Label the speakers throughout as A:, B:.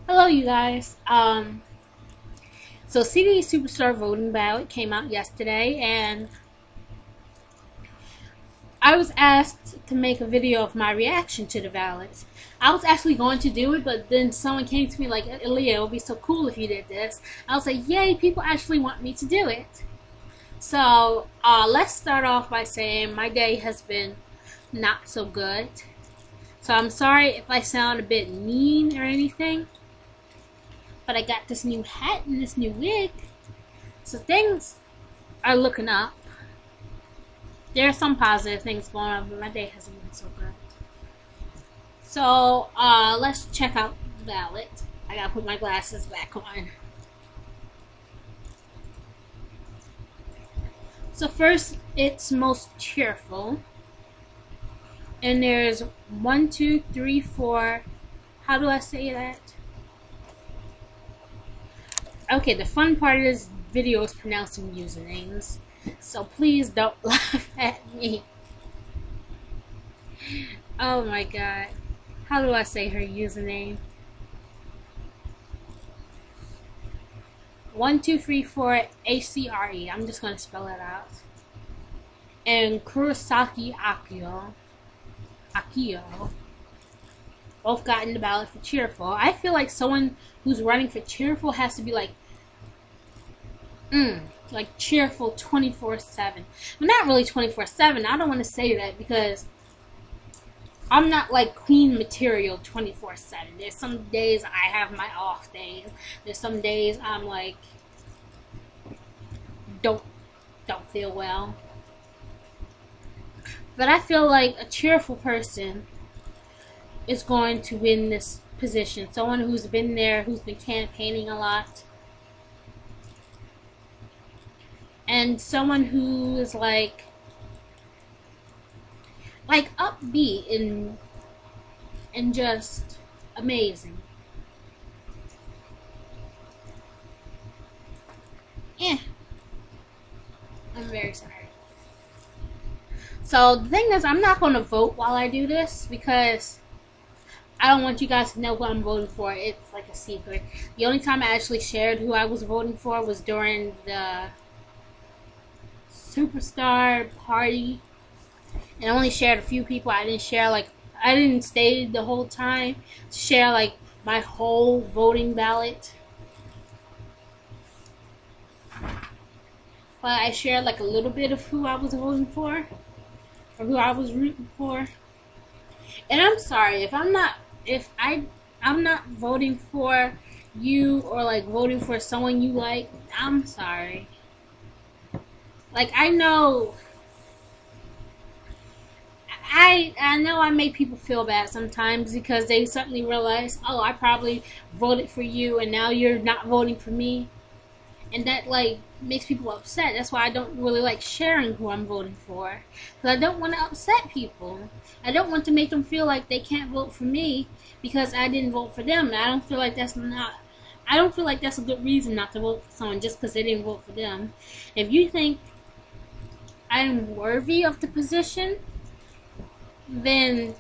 A: Hello, you guys. So CDE Superstar voting ballot came out yesterday, and I was asked to make a video of my reaction to the ballot. I was actually going to do it, but then someone came to me like, "Leah, it would be so cool if you did this." I was like, "Yay! People actually want me to do it." So let's start off by saying my day has been not so good. So I'm sorry if I sound a bit mean or anything, but I got this new hat and this new wig. So things are looking up. There are some positive things going on, but my day hasn't been so good. So let's check out the ballot. I gotta put my glasses back on. So first, it's most cheerful, and there's 1, 2, 3, 4. How do I say that? Okay, the fun part is videos pronouncing usernames. So please don't laugh at me. Oh my god. How do I say her username? 1, 2, 3, 4 ACRE. I'm just gonna spell it out. And Kurosaki Akio both got in the ballot for cheerful. I feel like someone who's running for cheerful has to be like cheerful 24/7. Well, not really 24/7. I don't want to say that because I'm not like queen material 24/7. There's some days I have my off days. There's some days I'm like don't don't feel well. But I feel like a cheerful person is going to win this position. Someone who's been there, who's been campaigning a lot, and someone who is like upbeat and just amazing. Yeah, I'm very sorry. So the thing is, I'm not going to vote while I do this because I don't want you guys to know who I'm voting for. It's like a secret. The only time I actually shared who I was voting for was during the Superstar party, and I only shared a few people. I didn't stay the whole time to share like my whole voting ballot, but I shared like a little bit of who I was voting for or who I was rooting for. And I'm sorry if I'm not voting for you or like voting for someone you like. I'm sorry. Like I know I make people feel bad sometimes because they suddenly realize, oh, I probably voted for you and now you're not voting for me, and that like makes people upset. That's why I don't really like sharing who I'm voting for, because I don't want to upset people. I don't want to make them feel like they can't vote for me because I didn't vote for them. And I don't feel like that's a good reason not to vote for someone just because they didn't vote for them. If you think I'm worthy of the position, then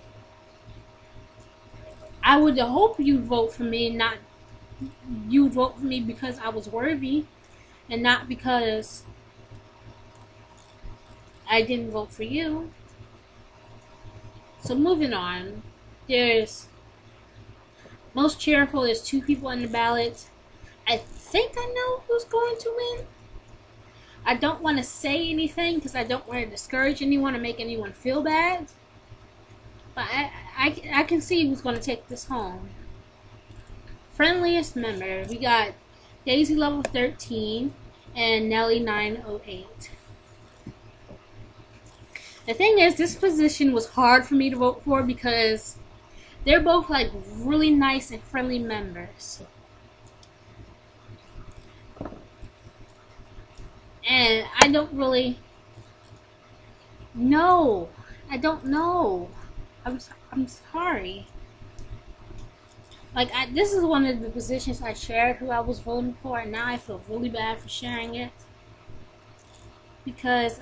A: I would hope you'd vote for me, not you'd vote for me because I was worthy and not because I didn't vote for you. So moving on, there's most cheerful. There's 2 people on the ballot. I think I know who's going to win. I don't want to say anything because I don't want to discourage anyone or make anyone feel bad. But I can see who's going to take this home. Friendliest member, we got Daisy level 13 and Nelly 908. The thing is, this position was hard for me to vote for because they're both like really nice and friendly members. And I don't really know. I don't know. I'm sorry. This is one of the positions I shared who I was voting for, and now I feel really bad for sharing it because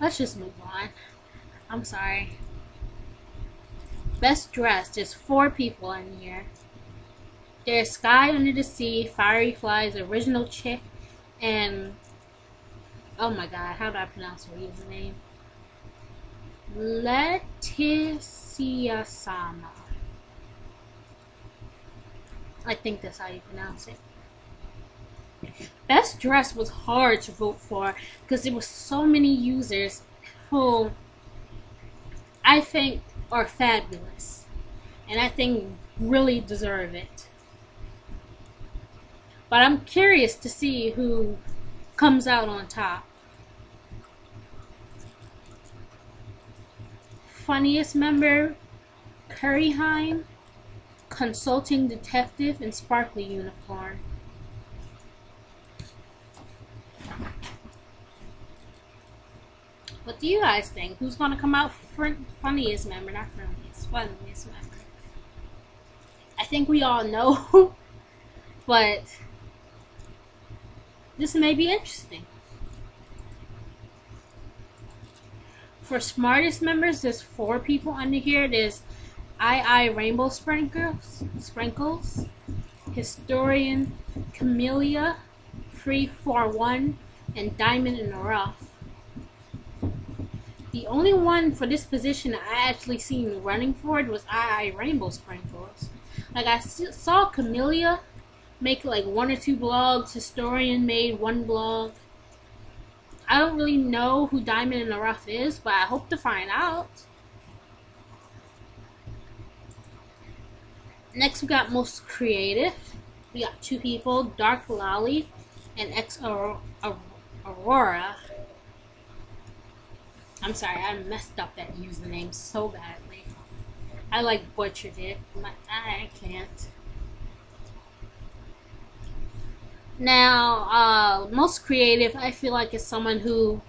A: let's just move on. I'm sorry. Best dressed. There's 4 people in here. There's Sky Under the Sea, Fiery Flies, Original Chick, and oh my god, how do I pronounce her username? Leticia Sama. I think that's how you pronounce it. Best dress was hard to vote for because there were so many users who I think are fabulous and I think really deserve it. But I'm curious to see who comes out on top. Funniest member, Curryheim, Consulting Detective in Sparkly Unicorn. What do you guys think? Who's gonna come out funniest member? Not friendliest, funniest member. I think we all know, but this may be interesting. For smartest members, there's 4 people under here. There's Rainbow Sprinkles, Historian, Camellia, Free 41, and Diamond in the Rough. The only one for this position I actually seen running for it was Rainbow Sprinkles. Like I saw Camellia make like 1 or 2 blogs. Historian made 1 blog. I don't really know who Diamond in the Rough is, but I hope to find out. Next we got most creative. We got 2 people, Dark Lolly and X Aurora. I'm sorry, I messed up that username so badly. I like butchered it, but I can't. Now, most creative, I feel like is someone who,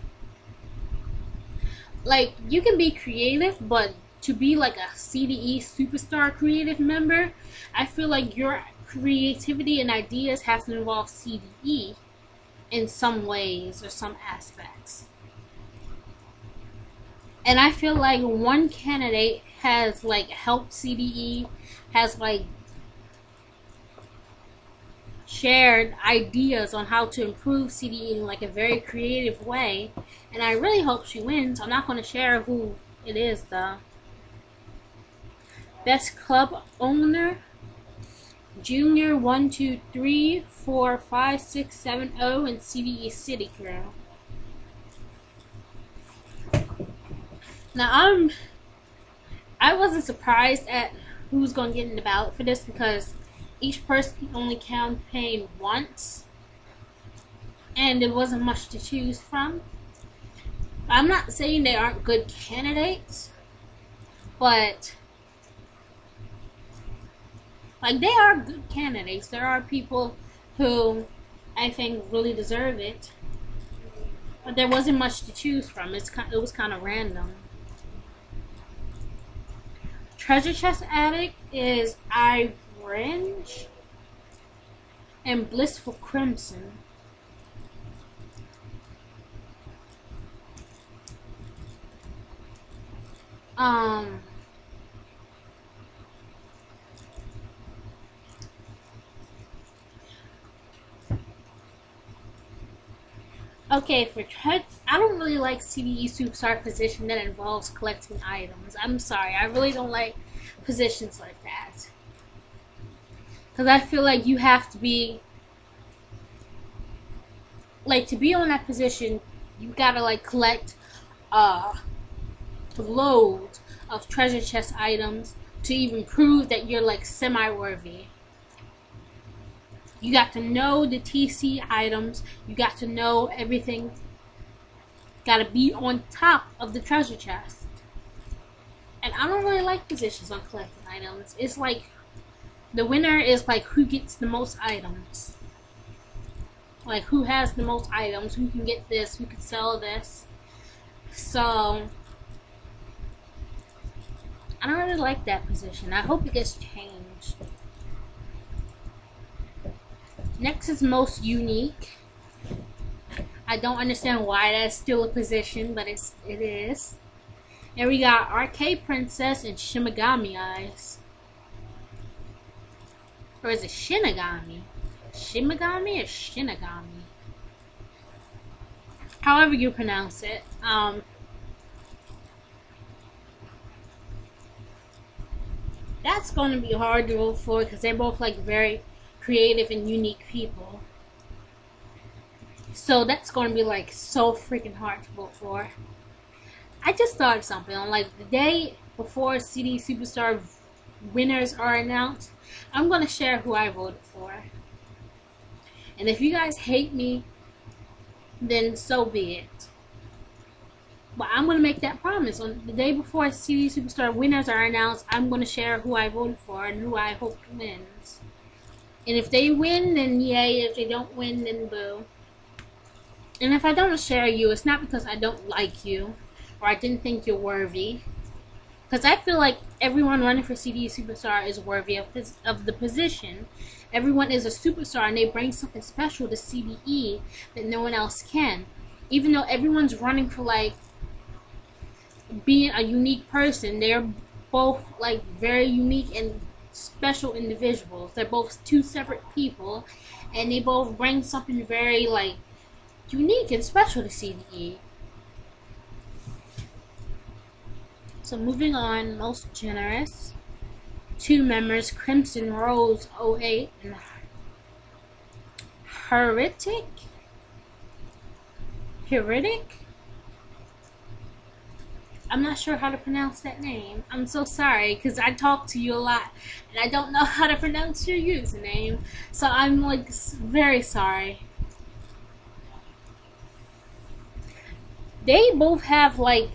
A: like, you can be creative, but to be like a CDE Superstar creative member, I feel like your creativity and ideas have to involve CDE in some ways or some aspects. And I feel like one candidate has like helped CDE, has like shared ideas on how to improve CDE in like a very creative way, and I really hope she wins. I'm not going to share who it is though. Best club owner, Junior 1 2 3 4 5 6 7 0 and CDE City Girl. Now I wasn't surprised at who's going to get in the ballot for this because each person can only campaign once and there wasn't much to choose from. I'm not saying they aren't good candidates, but like they are good candidates. There are people who I think really deserve it, but there wasn't much to choose from. It was kind of random. Treasure Chest Addict is Orange and Blissful Crimson. Okay, I don't really like CDE Superstar position that involves collecting items. I'm sorry, I really don't like positions like that. Because I feel like you have to be, like, to be on that position, you gotta, like, collect loads of treasure chest items to even prove that you're, like, semi-worthy. You got to know the TC items. You got to know everything. Got to be on top of the treasure chest. And I don't really like positions on collecting items. It's like the winner is like who gets the most items. Like who has the most items, who can get this, who can sell this. So I don't really like that position. I hope it gets changed. Next is most unique. I don't understand why that's still a position, but it is. And we got Arcade Princess and Shimigami Eyes. Or is it Shinigami? Shimigami or Shinigami? However you pronounce it. That's going to be hard to vote for because they're both like very creative and unique people. So that's going to be like so freaking hard to vote for. I just thought of something on like the day before CDE Superstar winners are announced. I'm going to share who I voted for. And if you guys hate me, then so be it. But I'm going to make that promise. On the day before CDE Superstar winners are announced, I'm going to share who I voted for and who I hope wins. And if they win, then yay. If they don't win, then boo. And if I don't share you, it's not because I don't like you or I didn't think you're worthy. Because I feel like everyone running for CDE Superstar is worthy of the position. Everyone is a superstar and they bring something special to CDE that no one else can. Even though everyone's running for like being a unique person, they're both like very unique and special individuals. They're both two separate people and they both bring something very like unique and special to CDE. So moving on, most generous. 2 members, Crimson Rose 08 and Heretic? I'm not sure how to pronounce that name. I'm so sorry because I talk to you a lot and I don't know how to pronounce your username. So I'm like very sorry. They both have like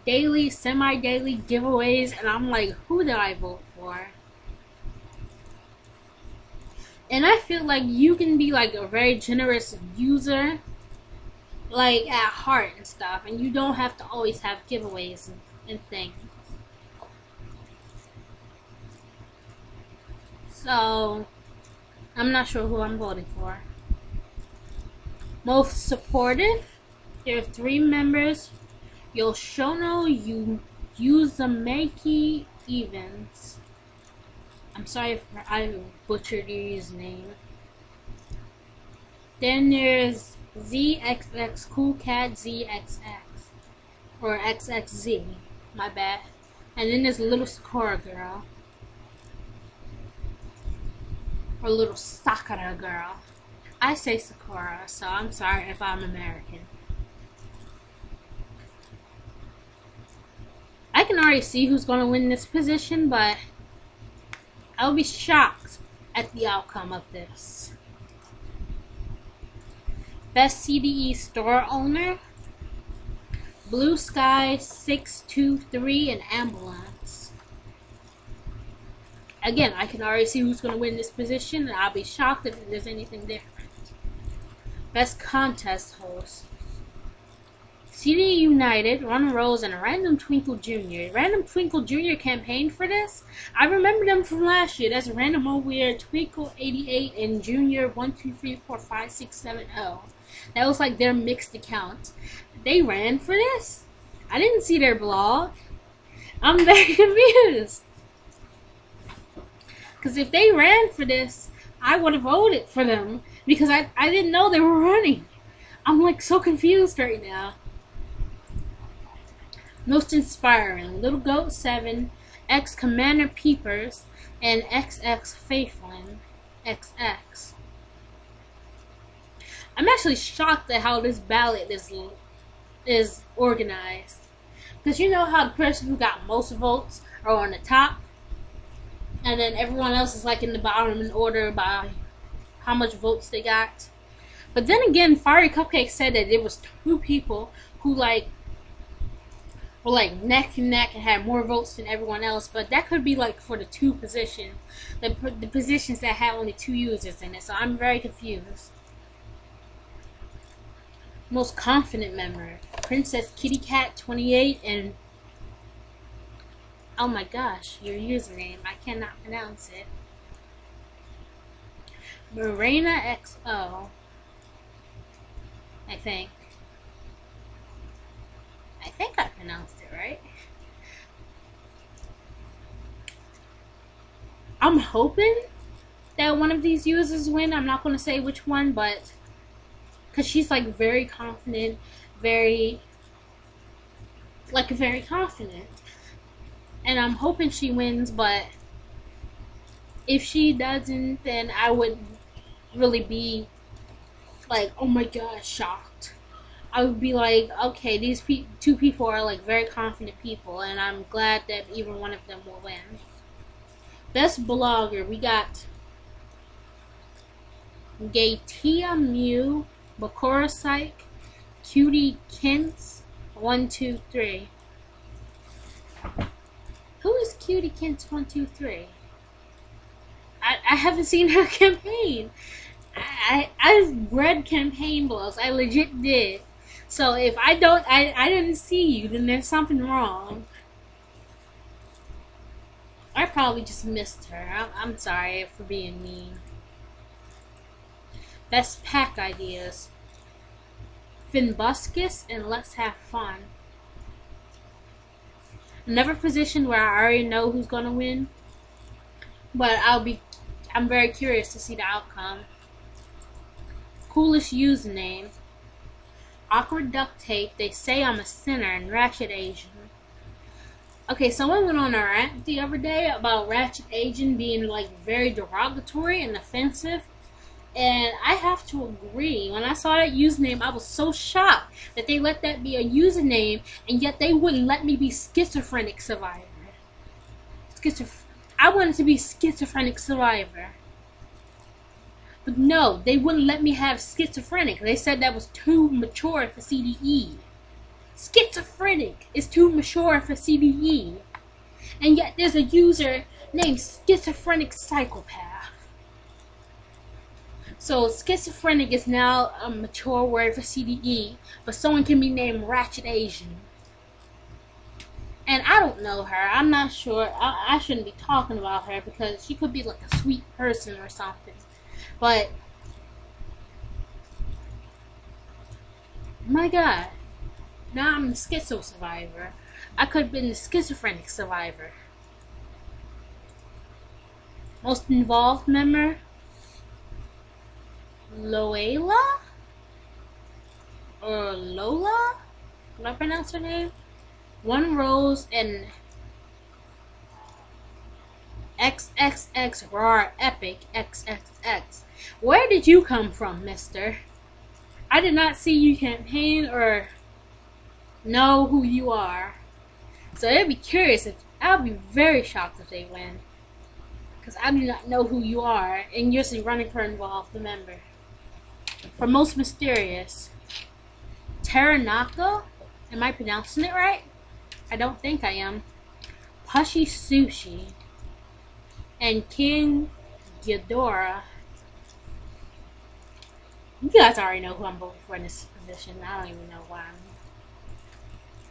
A: daily, semi-daily giveaways and I'm like, who did I vote for? And I feel like you can be like a very generous user like at heart and stuff, and you don't have to always have giveaways and things. So I'm not sure who I'm voting for. Most supportive, there are 3 members. Yoshono Uzumaki Evans. I'm sorry if I butchered your username. Then there's ZXX Cool Cat ZXX or XXZ, my bad. And then there's Little Sakura Girl or Little Sakura Girl. I say Sakura, so I'm sorry if I'm American. I can already see who's going to win this position, but I'll be shocked at the outcome of this. Best CDE store owner, Blue Sky 623 and Ambulance. Again, I can already see who's going to win this position, and I'll be shocked if there's anything different. Best contest host, CDE United, Ron Rose, and Random Twinkle Jr. Random Twinkle Jr. campaigned for this. I remember them from last year. That's Random Weird, Twinkle 88, and Junior 1234567 That was like their mixed account. They ran for this? I didn't see their blog. I'm very confused. Because if they ran for this, I would have voted for them. Because I didn't know they were running. I'm like so confused right now. Most inspiring, Little Goat 7, X Commander Peepers, and XX Faithlin XX. I'm actually shocked at how this ballot is organized. Because you know how the person who got most votes are on the top, and then everyone else is like in the bottom in order by how much votes they got. But then again, Fiery Cupcake said that there was 2 people who were like neck and neck and had more votes than everyone else, but that could be like for the 2 positions, the positions that had only 2 users in it. So I'm very confused. Most confident member, Princess Kitty Cat 28 and oh my gosh, your username, I cannot pronounce it. Marina XO, I think I pronounced it right. I'm hoping that one of these users win. I'm not going to say which one, but because she's like very confident, very confident, and I'm hoping she wins. But if she doesn't, then I would really be like, oh my god, shocked. I would be like, okay, these two people are like very confident people, and I'm glad that either one of them will win. Best blogger, we got Gaytia Mew, Bakura Psych, Cutie Kents, 123. Who is Cutie Kents 123? I haven't seen her campaign. I read campaign blogs. I legit did. So if I didn't see you, then there's something wrong. I probably just missed her. I'm sorry for being mean. Best pack ideas. Finbuscus and Let's Have Fun. Never positioned where I already know who's gonna win, but I'm very curious to see the outcome. Coolest username. Awkward Duct Tape. They say I'm a sinner and Ratchet Asian. Okay, someone went on a rant the other day about Ratchet Asian being like very derogatory and offensive. And I have to agree. When I saw that username, I was so shocked that they let that be a username, and yet they wouldn't let me be Schizophrenic Survivor. I wanted to be Schizophrenic Survivor. But no, they wouldn't let me have Schizophrenic. They said that was too mature for CDE. Schizophrenic is too mature for CDE. And yet there's a user named Schizophrenic Psychopath. So schizophrenic is now a mature word for CDE, but someone can be named Ratchet Asian. And I don't know her. I'm not sure. I shouldn't be talking about her because she could be like a sweet person or something. But my god, now I'm the schizo survivor. I could have been the schizophrenic survivor. Most involved member, Loela? Or Lola? Did I pronounce her name? One Rose and XXX Raw Epic XXX. Where did you come from, mister? I did not see you campaign or know who you are. So I'd be curious if I'll be very shocked if they win. Because I do not know who you are, and you're running for involved member. For most mysterious, Taranaka? Am I pronouncing it right? I don't think I am. Pushy Sushi and King Ghidorah. You guys already know who I'm voting for in this position. I don't even know why I'm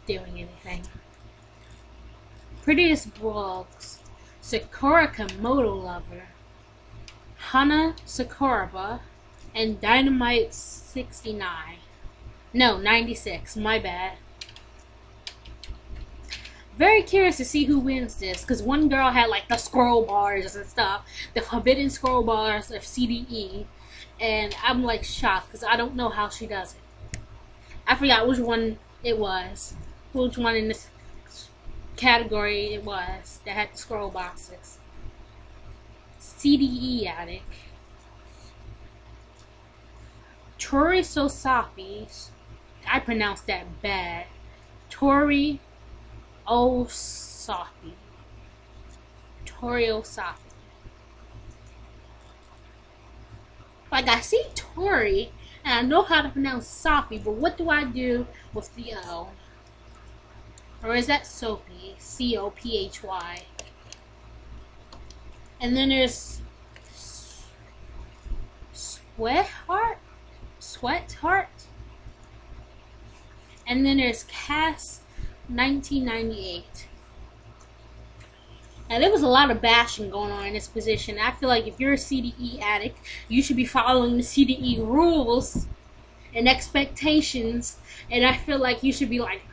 A: doing anything. Prettiest blogs. Sakura Komodo Lover, Hana Sakuraba, and Dynamite 69. No, 96. My bad. Very curious to see who wins this, because one girl had like the scroll bars and stuff, the forbidden scroll bars of CDE, and I'm like shocked because I don't know how she does it. I forgot which one it was, which one in this category it was that had the scroll boxes. CDE Addict. Tori Sosapi. I pronounced that bad. Tori Osapi. Tori Osapi. Like, I see Tori and I know how to pronounce Sophie, but what do I do with the O? Or is that Soapy? C-O-P-H-Y. And then there's Sweatheart? And then there's Cass 1998. Now there was a lot of bashing going on in this position. I feel like if you're a CDE addict, you should be following the CDE rules and expectations. And I feel like you should be like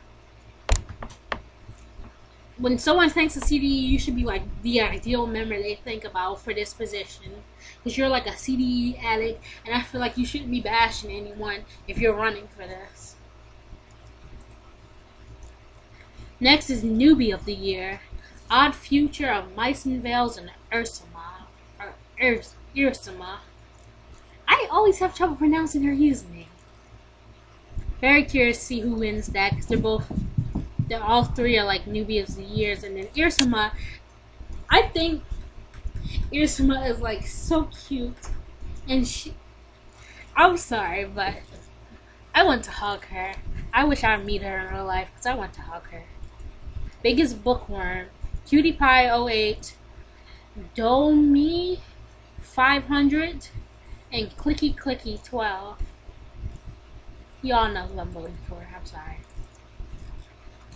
A: when someone thinks of CDE, you should be like the ideal member they think about for this position. Because you're like a CDE addict, and I feel like you shouldn't be bashing anyone if you're running for this. Next is Newbie of the Year. Odd Future of Mice and Veils and Ursula. Ursula. I always have trouble pronouncing her username. Very curious to see who wins that, because they're all three are like Newbie of the Years. And then Ursula, I think Ursula is like so cute, and I'm sorry, but I want to hug her. I wish I'd meet her in real life, because I want to hug her. Biggest Bookworm, Cutie Pie 08, Domi 500, and Clicky Clicky 12. Y'all know who I'm voting for. I'm sorry.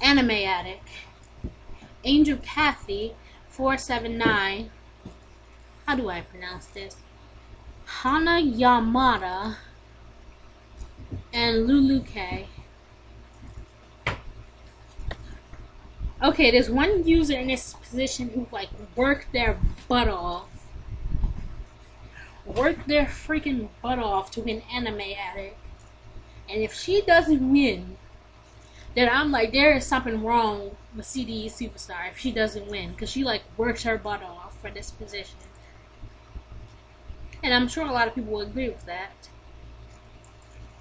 A: Anime Addict, Angel Kathy 479. How do I pronounce this? Hana Yamada and Lulu K. Okay, there's one user in this position who like worked their butt off. Worked their freaking butt off to win Anime Addict. And if she doesn't win, then I'm like, there is something wrong with CDE Superstar if she doesn't win. Because she like works her butt off for this position. And I'm sure a lot of people will agree with that.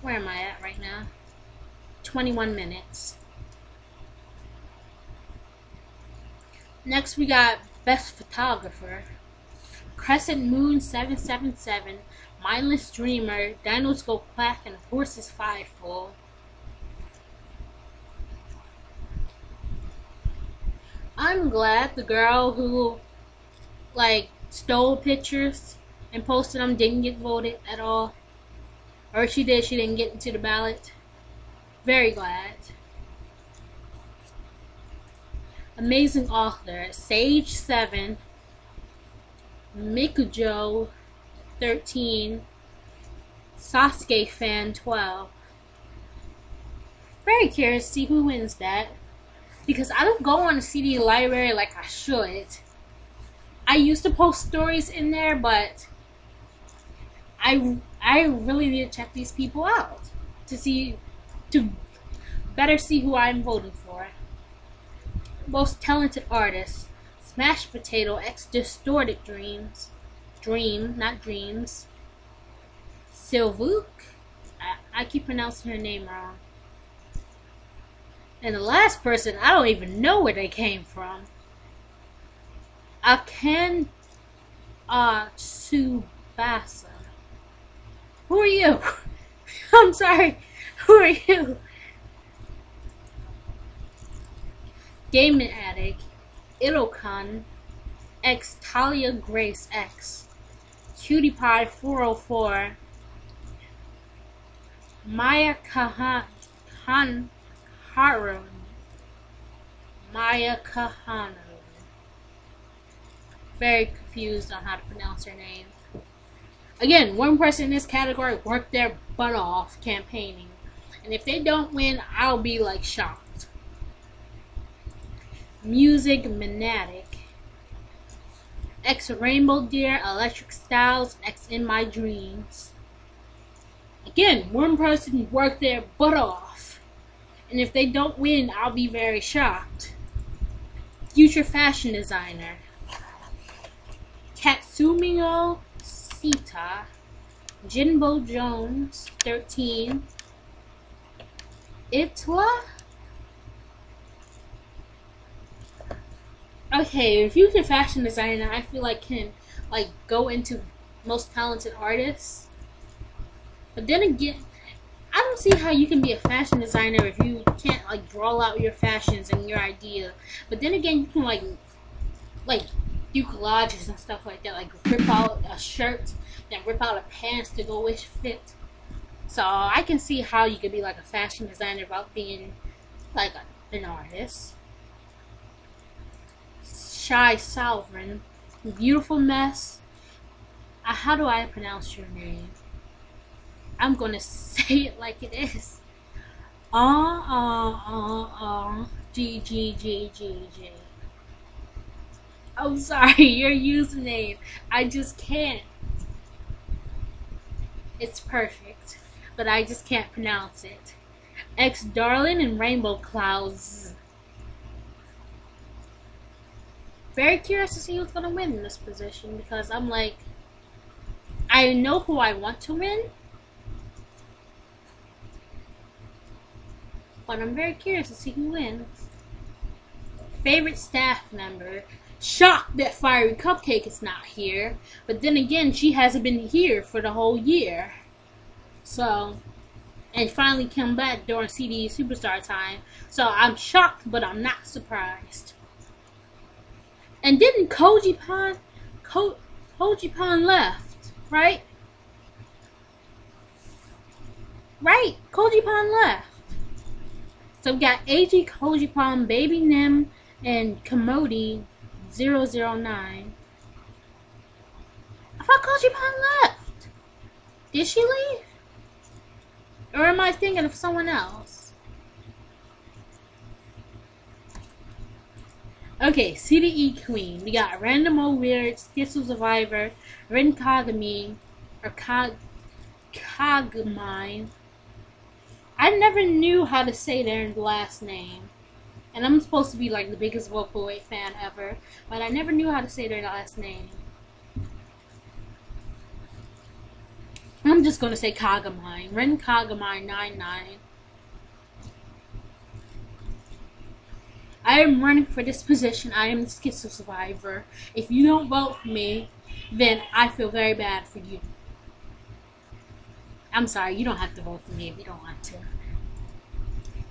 A: Where am I at right now? 21 minutes. Next we got Best Photographer. Crescent Moon 777, Mindless Dreamer, Dinos Go Quack, and Horses Fivefold. I'm glad the girl who like stole pictures and posted them didn't get voted at all. Or if she did, she didn't get into the ballot. Very glad. Amazing Author, Sage 7, Mikujo 13, Sasuke Fan 12. Very curious to see who wins that, because I don't go on the CD library like I should. I used to post stories in there, but I really need to check these people out to better see who I'm voting for. Most Talented Artist, Smashed Potato X Distorted Dreams. Dream, not Dreams. Silvuk. I keep pronouncing her name wrong. And the last person, I don't even know where they came from. Aken Tsubasa. Who are you? I'm sorry. Who are you? Gaming Addict, Irokan, X Talia Grace X, Cutie Pie 404, Maya Kahan Harun, Maya Kahan. Very confused on how to pronounce her name. Again, one person in this category worked their butt off campaigning, and if they don't win, I'll be like shocked. Music Manatic, X Rainbow Deer, Electric Styles, X In My Dreams. Again, one person worked their butt off, and if they don't win, I'll be very shocked. Future Fashion Designer, Katsumio Sita, Jinbo Jones 13, Itla. Okay, future fashion designer, I feel like can like go into Most Talented Artists. But then again, I don't see how you can be a fashion designer if you can't like draw out your fashions and your idea. But then again, you can like do collages and stuff like that, like rip out a shirt, then rip out a pants to go with fit. So I can see how you could be like a fashion designer without being like an artist. Shy Sovereign, Beautiful Mess. How do I pronounce your name? I'm gonna say it like it is. G. I'm sorry, your username. I just can't. It's perfect, but I just can't pronounce it. X Darling and Rainbow Clouds. Very curious to see who's gonna win in this position because I'm like, I know who I want to win, but I'm very curious to see who wins. Favorite staff member. Shocked that Fiery Cupcake is not here, but then again, she hasn't been here for the whole year. So, and finally come back during CDE Superstar time. So I'm shocked, but I'm not surprised. And didn't Koji Pan left, right? Right, Koji Pan left. So we got AG, Koji Pan, Baby Nim, and Komodi 009. I thought Koji Pan left. Did she leave? Or am I thinking of someone else? Okay, CDE Queen. We got Random Old Weird, Schizo Survivor, Rin Kagami, or Kagami. I never knew how to say their last name. And I'm supposed to be like the biggest Vocaloid fan ever, but I never knew how to say their last name. I'm just gonna say Kagami. Ren Kagami 99. I am running for this position. I am the Schizo Survivor. If you don't vote for me, then I feel very bad for you. I'm sorry, you don't have to vote for me if you don't want to.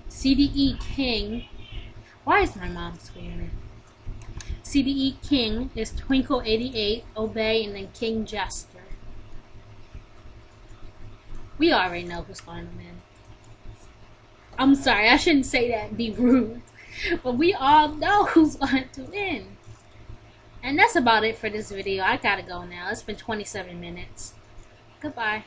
A: CDE King. Why is my mom screaming? CDE King is Twinkle88, Obey, and then King Jester. We already know who's going to win. I'm sorry, I shouldn't say that and be rude. But we all know who's going to win. And that's about it for this video. I gotta go now. It's been 27 minutes. Goodbye.